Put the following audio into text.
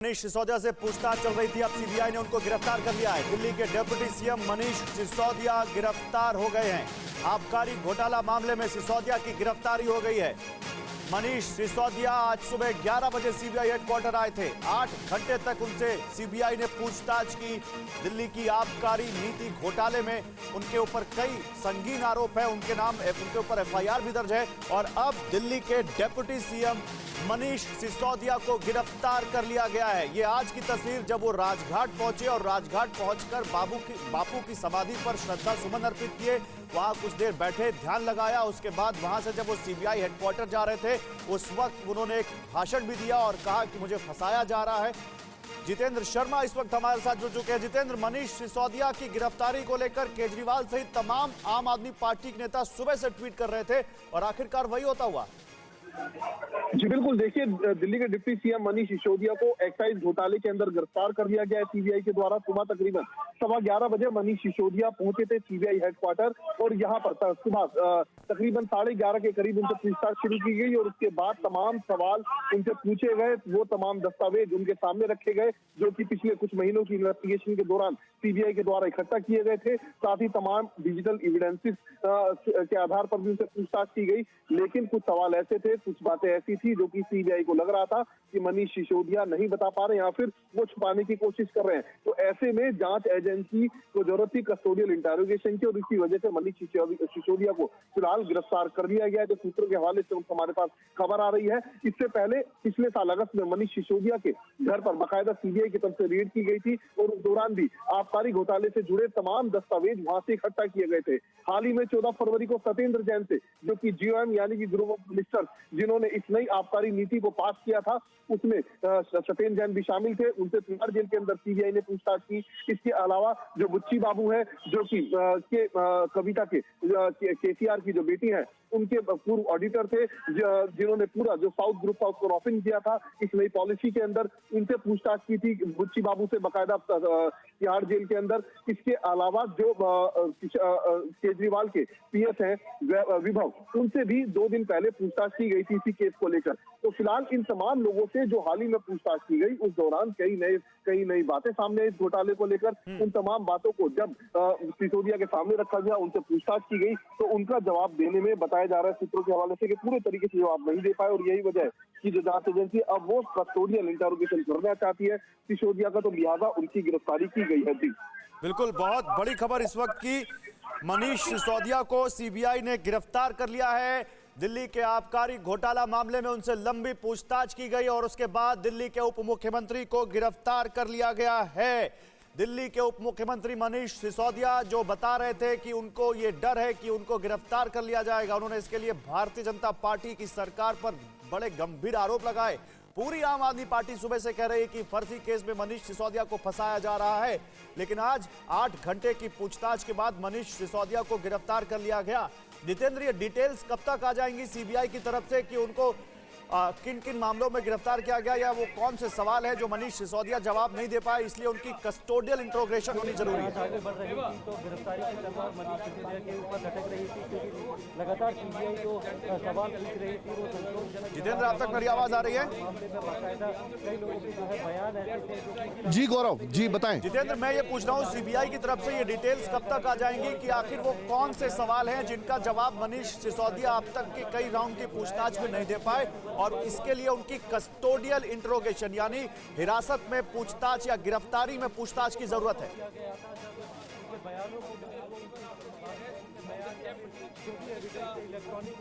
मनीष सिसोदिया से पूछताछ चल रही थी, अब सीबीआई ने उनको गिरफ्तार कर लिया है। दिल्ली के डिप्टी सीएम मनीष सिसोदिया गिरफ्तार हो गए हैं। आबकारी घोटाला मामले में सिसोदिया की गिरफ्तारी हो गई है। मनीष सिसोदिया आज सुबह 11 बजे सीबीआई हेडक्वार्टर आए थे। 8 घंटे तक उनसे सीबीआई ने पूछताछ की। दिल्ली की आबकारी नीति घोटाले में उनके ऊपर कई संगीन आरोप है, उनके ऊपर एफआईआर भी दर्ज है। और अब दिल्ली के डिप्टी सीएम मनीष सिसोदिया को गिरफ्तार कर लिया गया है। ये आज की तस्वीर जब वो राजघाट पहुंचे और राजघाट पहुंचकर बापू की समाधि पर श्रद्धा सुमन अर्पित किए, वहां कुछ देर बैठे, ध्यान लगाया। उसके बाद वहां से जब वो सीबीआई हेडक्वार्टर जा रहे थे, उस वक्त उन्होंने एक भाषण भी दिया और कहा कि मुझे फंसाया जा रहा है। जितेंद्र शर्मा इस वक्त हमारे साथ जुड़ चुके हैं। जितेंद्र, मनीष सिसोदिया की गिरफ्तारी को लेकर केजरीवाल सहित तमाम आम आदमी पार्टी के नेता सुबह से ट्वीट कर रहे थे और आखिरकार वही होता हुआ। जी बिल्कुल, देखिए दिल्ली के डिप्टी सीएम मनीष सिसोदिया को एक्साइज घोटाले के अंदर गिरफ्तार कर लिया गया है सीबीआई के द्वारा। सुबह तकरीबन 11:15 बजे मनीष सिसोदिया पहुंचे थे सीबीआई हेडक्वार्टर और यहाँ पर सुबह तकरीबन 11:30 के करीब उनसे पूछताछ शुरू की गई और उसके बाद तमाम सवाल उनसे पूछे गए। वो तमाम दस्तावेज उनके सामने रखे गए जो कि पिछले कुछ महीनों की इन्वेस्टिगेशन के दौरान सीबीआई के द्वारा इकट्ठा किए गए थे। साथ ही तमाम डिजिटल एविडेंसेस के आधार पर भी उनसे पूछताछ की गई। लेकिन कुछ सवाल ऐसे थे, कुछ बातें ऐसी थी जो कि सीबीआई को लग रहा था कि मनीष सिसोदिया नहीं बता पा रहे या फिर वो छुपाने की कोशिश कर रहे हैं। तो ऐसे में जांच एजेंसी को जरूरत थी कस्टोडियल इंटेरोगेशन की और इसी वजह से मनीष सिसोदिया को फिलहाल गिरफ्तार कर लिया गया है। जो सूत्रों के हवाले से हमारे पास खबर आ रही है, इससे पहले पिछले साल अगस्त में मनीष सिसोदिया के घर पर बाकायदा सीबीआई की तरफ से रेड की गई थी और उस दौरान भी आबकारी घोटाले से जुड़े तमाम दस्तावेज वहां से इकट्ठा किए गए थे। हाल ही में 14 फरवरी को सत्येंद्र जैन से, जो कि जीओएम यानी कि ग्रुप ऑफ मिनिस्टर्स जिन्होंने इस नई आबकारी नीति को पास किया था, उसमें सत्येंद्र जैन भी शामिल थे। उनसे तिहाड़ जेल के अंदर सीबीआई ने पूछताछ की। इसके अलावा जो बुच्ची बाबू है, जो कि कविता के केसीआर की जो बेटी है, उनके पूर्व ऑडिटर थे जिन्होंने पूरा जो साउथ ग्रुप हाउस को रॉपिंग किया था इस नई पॉलिसी के अंदर, उनसे पूछताछ की थी बुच्ची बाबू से बाकायदा तिहाड़ जेल के अंदर। इसके अलावा जो केजरीवाल के पीएस हैं विभव, उनसे भी 2 दिन पहले पूछताछ की गई थी इसी केस को लेकर। तो फिलहाल इन तमाम लोगों से जो हाल ही में पूछताछ की गई, उस दौरान कई नई बातें सामने आई इस घोटाले को लेकर। उन तमाम बातों को जब सिसोदिया के सामने रखा गया, उनसे पूछताछ की गई, तो उनका जवाब देने में बताया जा रहा है सूत्रों के हवाले से कि पूरे तरीके से जवाब नहीं दे पाए और यही वजह है कि जो जांच एजेंसी अब वो कस्टोडियल इंटेरोगेशन करना चाहती है सिसोदिया का, तो लिहाजा उनकी गिरफ्तारी की गई है। जी बिल्कुल, बहुत बड़ी खबर इस वक्त की, मनीष सिसोदिया को सीबीआई ने गिरफ्तार कर लिया है। दिल्ली के आबकारी घोटाला मामले में उनसे लंबी पूछताछ की गई और उसके बाद दिल्ली के उप मुख्यमंत्री को गिरफ्तार कर लिया गया है। दिल्ली के उप मुख्यमंत्री मनीष सिसोदिया जो बता रहे थे कि उनको ये डर है कि उनको गिरफ्तार कर लिया जाएगा, उन्होंने इसके लिए भारतीय जनता पार्टी की सरकार पर बड़े गंभीर आरोप लगाए। पूरी आम आदमी पार्टी सुबह से कह रही है कि फर्जी केस में मनीष सिसोदिया को फंसाया जा रहा है। लेकिन आज 8 घंटे की पूछताछ के बाद मनीष सिसोदिया को गिरफ्तार कर लिया गया। जितेंद्र, ये डिटेल्स कब तक आ जाएंगी सीबीआई की तरफ से कि उनको किन किन मामलों में गिरफ्तार किया गया, या वो कौन से सवाल है जो मनीष सिसोदिया जवाब नहीं दे पाए, इसलिए उनकी कस्टोडियल इंट्रोगेशन होनी जरूरी है? आगे बढ़ रही थी तो गिरफ्तारी की तरफ मनीष सिसोदिया के ऊपर लटक रही थी क्योंकि लगातार सीबीआई जो सवाल पूछ रही थी वो संतोषजनक। जितेंद्र, आप तक मेरी आवाज आ रही है? मामले में बाकायदा कई लोगों के जो है बयान ऐसे थे। जी गौरव जी बताएं। जितेंद्र, मैं ये पूछ रहा हूँ सीबीआई की तरफ से ये डिटेल्स कब तक आ जाएंगी कि आखिर वो कौन से सवाल हैं जिनका जवाब मनीष सिसोदिया अब तक के कई राउंड की पूछताछ में नहीं दे पाए और इसके लिए उनकी कस्टोडियल इंट्रोगेशन यानी हिरासत में पूछताछ या गिरफ्तारी में पूछताछ की जरूरत है? इलेक्ट्रॉनिक